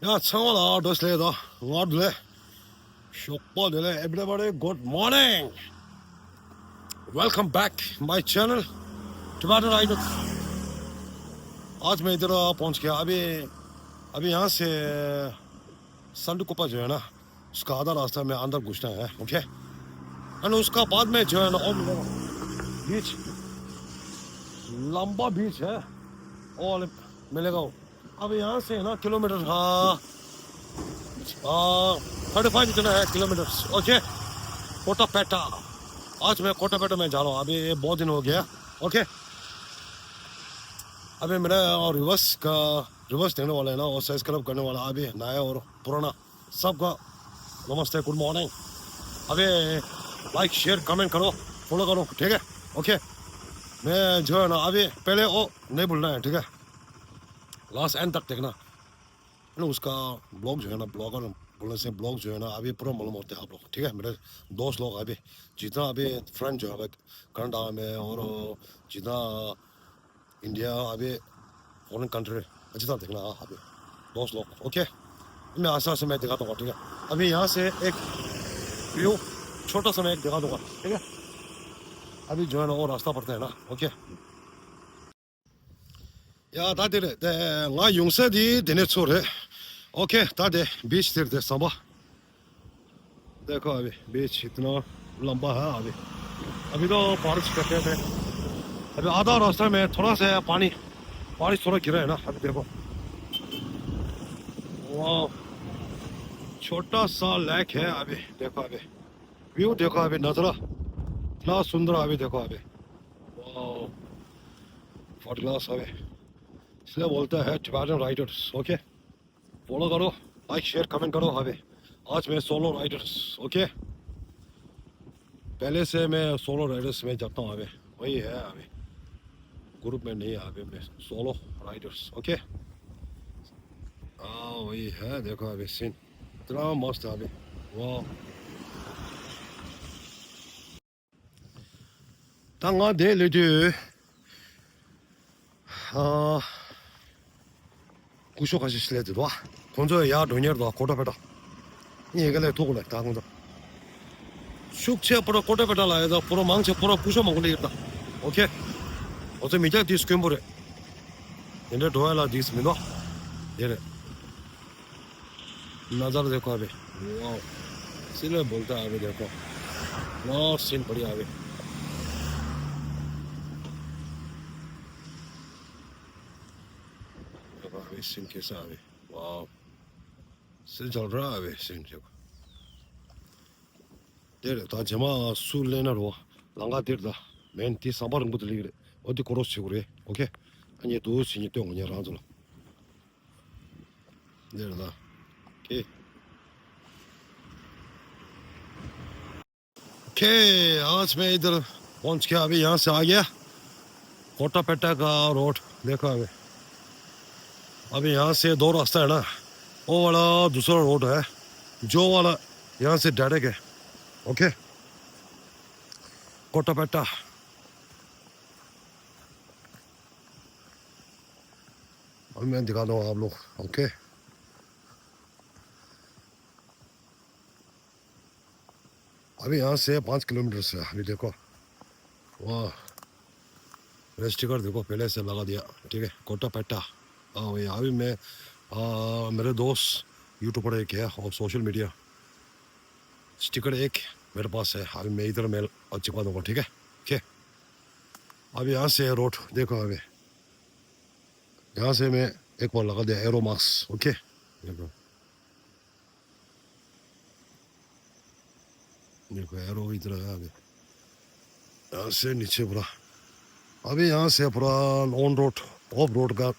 야, 청원아, 도시래다. 와들래. 쇼빠들래. Everybody, good morning. Welcome back my channel. टमाटर rider आज मैं इधर पहुंच गया अभी यहाँ से संडुकुप्पा जो है ना उसका आधा रास्ता में अंदर घुसना है ओके एंड उसका बाद में जो है ना और बीच लंबा बीच है और मिलेगा अभी यहाँ से ना किलोमीटर 35 इतना है किलोमीटर ओके कोटापेटा आज मैं कोटापेटा में जा रहा हूँ अभी बहुत दिन हो गया ओके अभी मेरा रिवर्स देने वाला है ना और सब्सक्राइब करने वाला अभी नया और पुराना सबका नमस्ते गुड मॉर्निंग अभी लाइक शेयर कमेंट करो फॉलो करो ठीक है ओके मैं जो है ना अभी पहले वो नहीं भूलना है ठीक है लास्ट एंड तक देखना ना उसका ब्लॉग जो है ना ब्लॉगर बोलने से ब्लॉग जो है ना अभी पूरा मालूम होते हैं आप लोग ठीक है मेरे दोस्त लोग अभी जितना अभी फ्रेंड जो है कनाडा में और जितना इंडिया अभी फॉरेन कंट्री जितना देखना अभी दोस्त लोग ओके मैं आशा से मैं दिखाता हूँ ठीक है अभी यहाँ से एक व्यू छोटा सा मैं एक दिखा दूंगा ठीक है अभी जो है ना वो रास्ता पड़ता है ना ओके 야 다들 나 용서디 되네 소래 ओके दादे बीच देखते सांबा देखो अभी बीच इतना लंबा है अभी तो बारिश करते थे अभी आधा रास्ता में थोड़ा सा बारिश थोड़ा गिरा है ना अभी देखो वाह छोटा सा लेक है अभी देखो अभी व्यू देखो अभी नजरा इतना सुंदर अभी देखो अभी वाह फर्स्ट क्लास अभी इसलिए बोलता है टिबेटन राइडर्स ओके फॉलो करो लाइक शेयर कमेंट करो अभी आज मैं सोलो राइडर्स ओके पहले से मैं सोलो राइडर्स में जाता हूँ अभी वही है अभी ग्रुप में नहीं है अभी मैं सोलो राइडर्स ओके वही है देखो अभी सीन इतना मस्त है अभी वाह तंगा दे लेते 구쇼가시 슬레드도 와 건조에 야 로니어도 고다베다 이게래 도고래 다군도 숙체 프로 고다베다 라에다 프로 망체 프로 구쇼 먹을래 있다 오케이 어제 미자 디스크엠보레 इंडे ढोला दिस में दो ये नज़र देखो अभी वाह इसलिए बोलता है अभी देखो वाह सीन बढ़िया अभी देखो अभी सीन कैसा अभी वाह सीन चल रहा है अभी सीन देखो ये 다 제마 술 내나로 랑가 들다 맨티 사바른 것들 이래 어디 고로스 그래 오케이 아니 도 신이 또 오냐 라잖아 내려다 오케이 ओके आज मैं इधर पहुंच गया अभी यहाँ से आ गया कोटापेटा का रोड देखो अभी यहाँ से दो रास्ता है ना वो वाला दूसरा रोड है जो वाला यहाँ से डायरेक्ट है ओके कोटापेटा अभी मैं दिखा दूँ आप लोग ओके अभी यहाँ से 5 किलोमीटर से अभी देखो वाह स्टिकर देखो पहले से लगा दिया ठीक है कोटापेटा वही अभी मैं मेरे दोस्त यूट्यूब पर एक है और सोशल मीडिया स्टिकर एक मेरे पास है अभी मैं इधर मैं चिपका दूंगा ठीक है ओके अभी यहाँ से रोड देखो अभी यहाँ से मैं एक बार लगा दिया एरो मार्क्स ओके देखो देखो एरो इधर है अभी यहाँ से नीचे पूरा अभी यहाँ से पूरा ऑन रोड ऑफ रोड का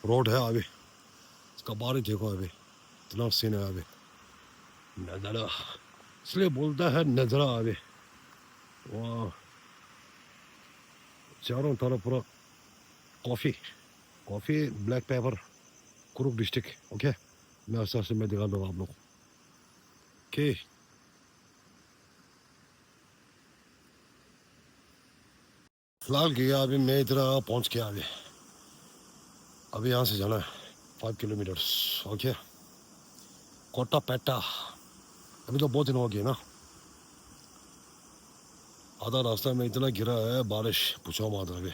रोड है अभी इसका बारिश देखो अभी इतना सीन है अभी नज़ारा इसलिए बोलता है नज़ारा अभी वाह चारों तरफ पूरा coffee black pepper Kurukh district okay मैं ऐसा से मैं दिखा दूँगा आप लोग ओके फिलहाल गया अभी मैं इधर पहुंच गया अभी यहाँ से जाना है 5 किलोमीटर्स ओके कोटा पेटा अभी तो बहुत दिन हो गए ना आधा रास्ता में इतना गिरा है बारिश पूछो मत अभी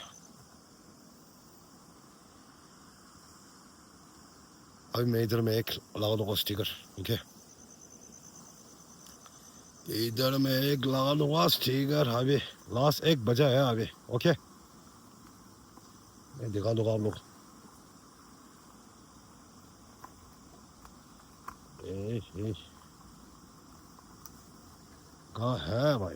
अभी मैं इधर में एक लगा दूंगा स्टिकर ओके इधर में एक लगा दूंगा स्टिकर अभी लास्ट 1 बजा है अभी ओके मैं दिखा दूंगा आप लोग कहाँ है भाई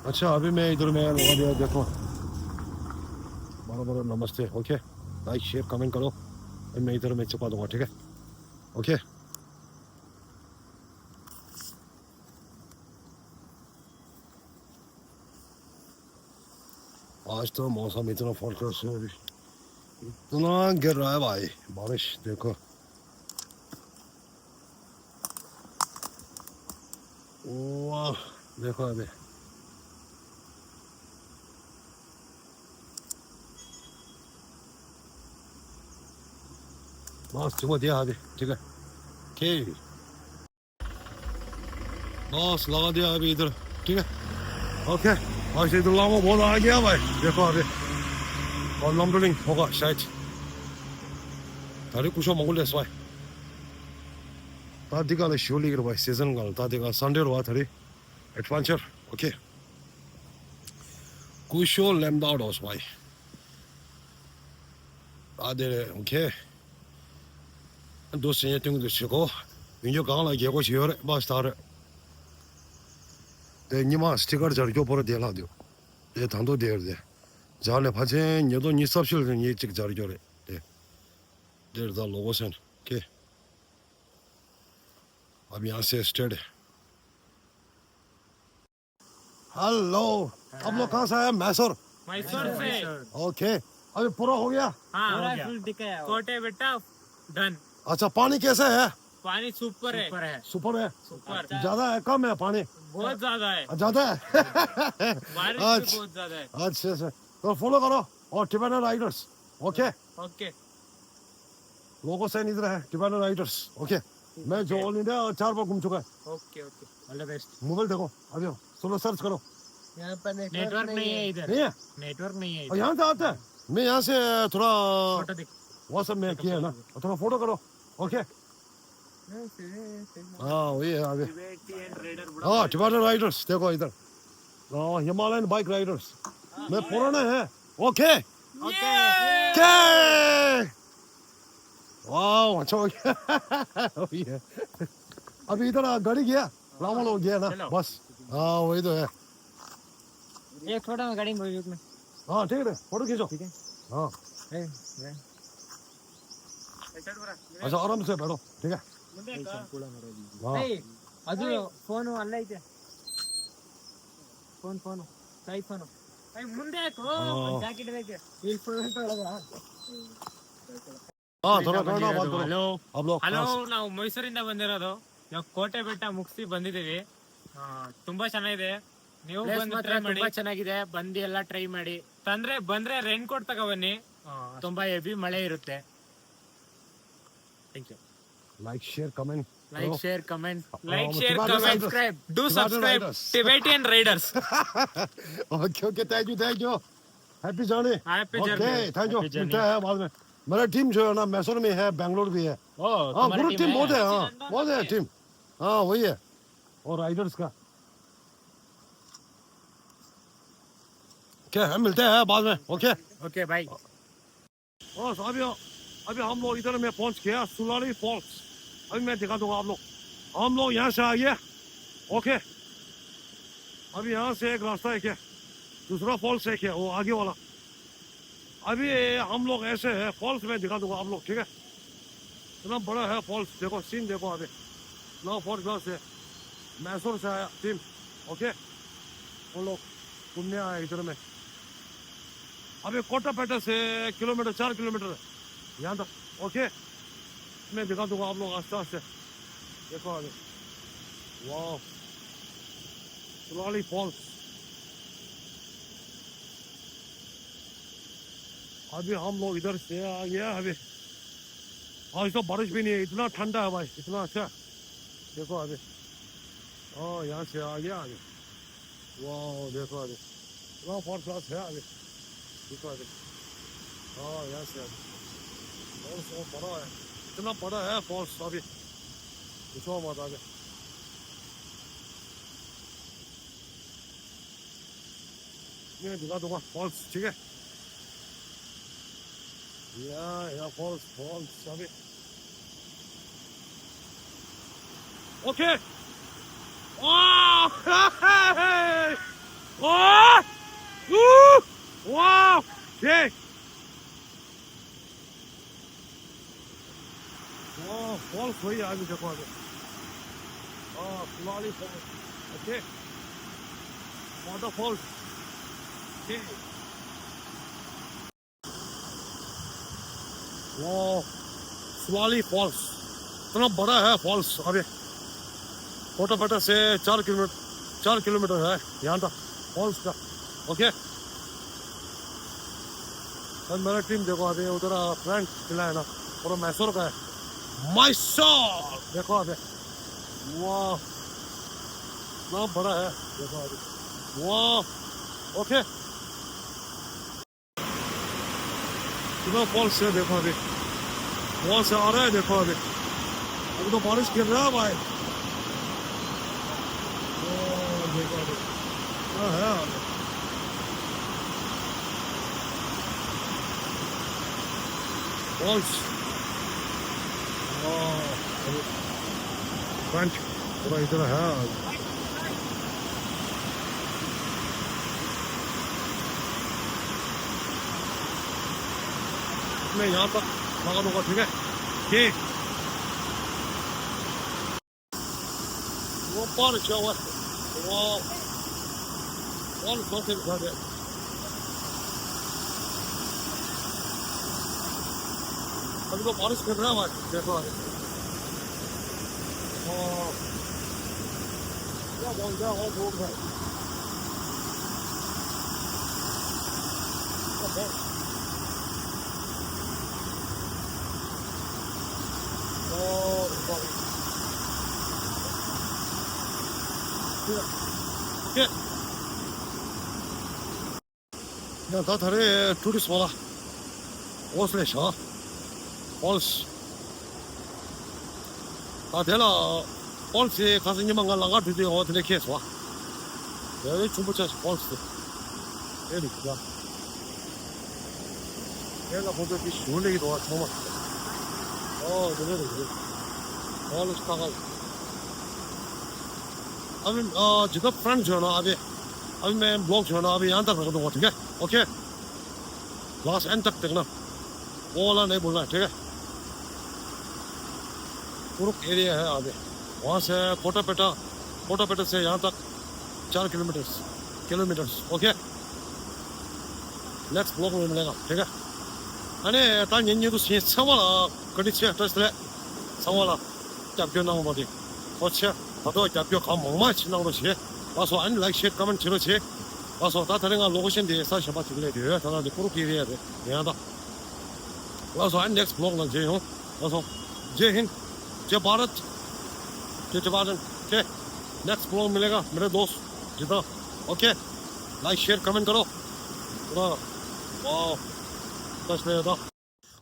अच्छा अभी मैं इधर में लगा दिया देखो बड़ा नमस्ते ओके लाइक शेयर कमेंट करो मैं इधर में चुका दूंगा ठीक है ओके आज तो मौसम इतना फोरकास्ट है अभी इतना गिर रहा है भाई बारिश देखो वाह देखो अभी बस चुका दिया अभी ठीक है ठीक बस लगा दिया अभी इधर ठीक है ओके आज इधर लामा बहुत आ गया भाई देखो अभी और लम्बलिंग होगा शायद 다리 구셔 먹을래 스와이 다디가 쇼리기로 봐 시즌 갈 다디가 산데로 와 다리 adventure 오케이 구쇼 램다로 스와이 다들 오케이 도스에 땡도 치고 민jo 강라 개고 지어래 마스터래 네 니마 스티커 저기 보러 대라디오 네 단도 대르데 자네 파제 녀도 니 섭실 니 찍 저리 저래 네 there's the logo sign okay अब यहाँ से स्टेड हेलो अब लोग कहाँ से आए मैसूर से ओके अभी पूरा हो गया हाँ कोटे बेटा डन अच्छा पानी कैसा है पानी सुपर है सुपर है सुपर ज्यादा है कम है पानी बहुत ज्यादा है ज्यादा है बारिश भी बहुत ज्यादा है अच्छा अच्छा तो फॉलो करो और टिबेटन राइडर्स ओके ओके लोगों से इधर है टिबेटन राइडर्स ओके मैं जो ऑल इंडिया 4 बार घूम चुका है okay okay all the best mobile देखो अभी सोलो सर्च करो यहाँ पर नेटवर्क नहीं है इधर नहीं है नेटवर्क नहीं है और यहाँ से आता है मैं यहाँ से थोड़ा फोटो दिख व्हाट्सएप में किया है ना थोड़ा फोटो करो ओके हाँ वही है आगे हाँ टिबेटन राइडर्स देखो इधर हिमालयन बाइक राइडर्स मैं पुराना है ओके ओके वाह अच्छा हो गया अभी इधर गाड़ी गया लामा लोग गया ना बस हाँ वही तो है एक फोटो में गाड़ी में हाँ ठीक है फोटो खींचो ठीक है हाँ अच्छा आराम से बैठो ठीक है हाँ ಅದು ಫೋನ್ ಅಲ್ಲ ಐತೆ ಫೋನ್ ಕೈ ಫೋನ್ ಮುಂದೆ ಹಾಕು ಜಾಕೆಟ್ ಬೇಕು ಇಲ್ಲಿ ಫೋನ್ ಒಳಗ हाँ थोड़ा थोड़ा बात करो ಹಲೋ आप लोग ಹಲೋ ನಾವು ಮೈಸೂರಿಂದ ಬಂದಿರೋದು ನಾವು ಕೋಟೆ ಬೆಟ್ಟ ಮುಗಿಸಿ ಬಂದಿದ್ದೀವಿ ತುಂಬಾ ಚೆನ್ನಾಗಿದೆ ನೀವು ಬಂದು ಟ್ರೈ ಮಾಡಿ ತುಂಬಾ ಚೆನ್ನಾಗಿದೆ ಬಂದು ಎಲ್ಲ ಟ್ರೈ ಮಾಡಿ ಬಂದ್ರೆ ರೆಂಟ್ ಕೊಟ್ಟು ತಗೋ ಬನ್ನಿ ತುಂಬಾ ಹೆವಿ ಮಳೆ ಇರುತ್ತೆ thank you like share comment like share comment subscribe do subscribe Tibetan Raiders okay thank you happy journey Happy okay journey. Thank you Happy journey. मिलते हैं बाद में मेरा टीम जो है ना मैसूर में है बेंगलोर भी है हाँ पूरा टीम बहुत है हाँ बहुत है टीम हाँ वही है और राइडर्स का क्या है मिलते हैं बाद में ओके okay bye बस अभी हम लोग इधर में पहुंच गया सुलाली फॉल्स अभी मैं दिखा दूंगा आप लोग हम लोग यहाँ से आ गए ओके अभी यहाँ से एक रास्ता है क्या दूसरा फॉल्स है क्या वो आगे वाला अभी हम लोग ऐसे है फॉल्स में दिखा दूंगा आप लोग ठीक है इतना बड़ा है फॉल्स देखो सीन देखो अभी नौ फॉल्स से मैसूर से आया टीम ओके वो लोग घूमने आए इधर में अभी कोटापेटा से 4 किलोमीटर यहाँ तक ओके मैं दिखा दूंगा आप लोग आस्ते आस्ते देखो आगे वाह सुलाली फॉल्स अभी हम लोग इधर से आ गया अभी। आज तो बारिश भी नहीं है, इतना ठंडा है भाई, इतना अच्छा। देखो अभी यहाँ से आ गया अभी। वाह देखो अभी इतना फॉल्स है अभी। देखो अभी यहाँ से अभी फॉल्स बहुत बड़ा है, इतना बड़ा है फॉल्स अभी, देखो मत आगे। ये दिखा दूंगा फॉल्स, ठीक है। या फॉल्स फॉल्स अभी ओके। वाह वाह वाह ये वाह फॉल्स हुई अभी, देखो अभी सुलाली फॉल्स। Okay waterfalls, okay. वाह सुलाली फॉल्स, इतना बड़ा है फॉल्स अभी। कोटापेटा से 4 किलोमीटर है यहाँ तक फॉल्स का, ओके। और मेरा टीम देखो अभी उधर फ्रेंड खिला है ना, पूरा मैसूर का है, मैसूर देखो अभी। वाह इतना बड़ा है देखो अभी, वाह ओके। कितना फॉल्स है देखो अभी, फॉल्स आ रहा है देखो अभी। अभी तो बारिश गिर रहा है भाई, देखो अभी है अभी। फॉल्स फ्रंट पूरा इधर है। मैं यहाँ तक लगा दूंगा, ठीक है। ये वो पार क्या हुआ, वो कौन से घर है। अभी तो बारिश कर रहा है भाई, देखो अभी क्या बोल रहा है रोड है। 오케이. 야, 다 다리 둘이서 봐라. 옷을 셔. 얼스. 다 되나, 얼스 가서 니만 갈라가 드디 어떻게 계속 와. 여기 중부차시 얼스. 여기 있다. 내가 보더니 놀래기도 와, 정말. 그래. 얼스 가가. अभी जितना फ्रेंड जो है ना अभी मैं ब्लॉग जो है ना अभी यहाँ तक रख दूंगा, ठीक है। ओके लास्ट एंड तक देखना, वो वाला नहीं बोलना है, ठीक है। पूरा एरिया है अभी, वहाँ से कोटापेटा से यहाँ तक 4 किलोमीटर्स, ओके। नेक्स्ट ब्लॉग में मिलेगा, ठीक है। अरे तान ये तो संवाला कड़ी छे टसले संवाला 잡혀 나온 거지, 그렇지। 다도 잡혀 가 먹마 지나고 그렇지. 와서 안 라이크 쉐어 가면 지르지. 와서 다 다른 거 로고신데 사실 봐 주려 돼요. 다들 그렇게 해야 돼. 미안하다. 와서 안 넥스트 블로그는 제요. 와서 제힌 제 भारत 제 भारत के नेक्स्ट ब्लॉग मिलेगा मेरे दोस्त जितना, ओके। लाइक शेयर कमेंट करो पूरा। वाह बस ले दो।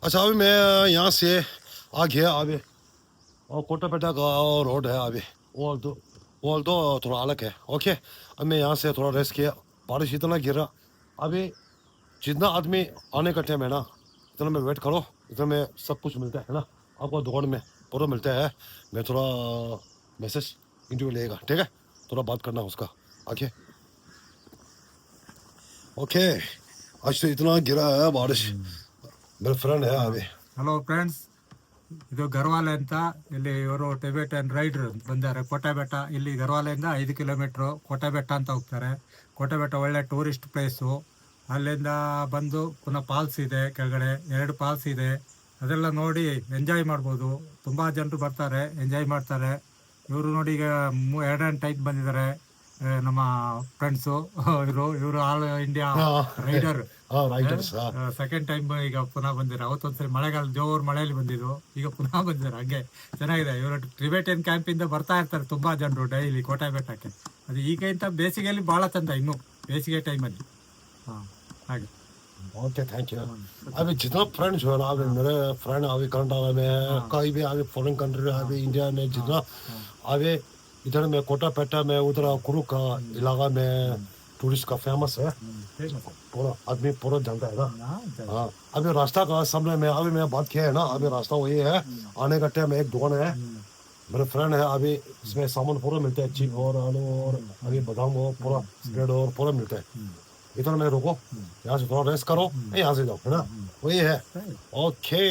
अच्छा अभी मैं यहाँ से आ गया अभी, और कोटापेटा का रोड है अभी, वो तो थोड़ा अलग है, ओके। अब मैं यहाँ से थोड़ा रेस्ट किया, बारिश इतना गिरा अभी। जितना आदमी आने का टाइम है ना, इतना में वेट करो, इतना में सब कुछ मिलता है ना आपको, दुकान में पूरा मिलता है। मैं थोड़ा मैसेज इंटरव्यू लेगा, ठीक है, थोड़ा बात करना उसका आके, ओके। आज तो इतना गिरा है बारिश, मेरा फ्रेंड है अभी। ಹಲೋ ಫ್ರೆಂಡ್ಸ್, ಇದು ಗರ್ವಾಲೆ ಅಂತ. ಇಲ್ಲಿ ಇವರು ಟಿಬೆಟನ್ ರೈಡರ್ ಬಂದಾರೆ. ಕೋಟೆಬೆಟ್ಟ ಇಲ್ಲಿ ಗರ್ವಾಲೆಯಿಂದ 5 ಕಿಲೋಮೀಟ್ರು ಕೋಟೆಬೆಟ್ಟ ಅಂತ ಹೋಗ್ತಾರೆ. ಕೋಟೆಬೆಟ್ಟ ಒಳ್ಳೆ ಟೂರಿಸ್ಟ್ ಪ್ಲೇಸು. ಅಲ್ಲಿಂದ ಬಂದು ಪುನಃ ಫಾಲ್ಸ್ ಇದೆ, ಕೆಳಗಡೆ 2 ಫಾಲ್ಸ್ ಇದೆ. ಅದೆಲ್ಲ ನೋಡಿ ಎಂಜಾಯ್ ಮಾಡ್ಬೋದು. ತುಂಬ ಜನರು ಬರ್ತಾರೆ, ಎಂಜಾಯ್ ಮಾಡ್ತಾರೆ. ಇವರು ನೋಡಿ ಈಗ 2 ಟೈಪ್ ಬಂದಿದ್ದಾರೆ. ನಮ್ಮ ಫ್ರೆಂಡ್ಸು ಇವರು all India rider writers second time ಈಗ ಪುನಃ ಬಂದಿರ. ಅವತ್ತೊಂದ್ಸರಿ ಮಳೆಗಾಲ ಜೋರ್ ಮಳೆಯಲ್ಲಿ ಬಂದಿದ್ರು, ಈಗ ಪುನಃ ಬಂದಿದ್ದಾರೆ. ಹಂಗೆ ಚೆನ್ನಾಗಿದೆ. ಇವರು ಟಿಬೆಟಿಯನ್ ಕ್ಯಾಂಪ್ ಇಂದ ಬರ್ತಾ ಇರ್ತಾರೆ ತುಂಬಾ ಜನರು ಡೈಲಿ ಕೋಟೆ ಬೆಟ್ಟಕ್ಕೆ. ಅದು ಈಗ ಇಂತ ಬೇಸಿಗೆಯಲ್ಲಿ ಬಹಳ ಚಂದ, ಇನ್ನು ಬೇಸಿಗೆ ಟೈಮಲ್ಲಿ. ಹಾಗೆ ओके थैंक यू। अभी जितना फ्रेंड्स हो ना, अभी मेरे फ्रेंड अभी कनाडा में, कहीं भी अभी फॉरेन कंट्री, अभी इंडिया में जितना अभी इधर में कोटापेटा में, उधर कुरु का इलाका में टूरिस्ट का फेमस है, पूरा आदमी पूरा जानता है ना। हाँ अभी रास्ता का सामने में अभी मैं बात किया है ना, अभी रास्ता वही है। आने का टाइम एक दुकान है, मेरे फ्रेंड है, अभी इसमें सामान पूरा मिलता है, चिप और आलू और अभी बादाम और पूरा ब्रेड और पूरा मिलता है। इधर में रुको, यहाँ से थोड़ा रेस्ट करो, यहाँ से जाओ, है ना, वही है। ओके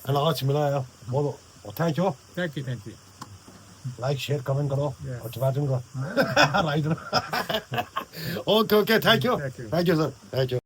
एंड आज मिला है, बोलो thank you. Thank you like share comment करो और चैटिंग करो right. Okay okay thank you sir, thank you.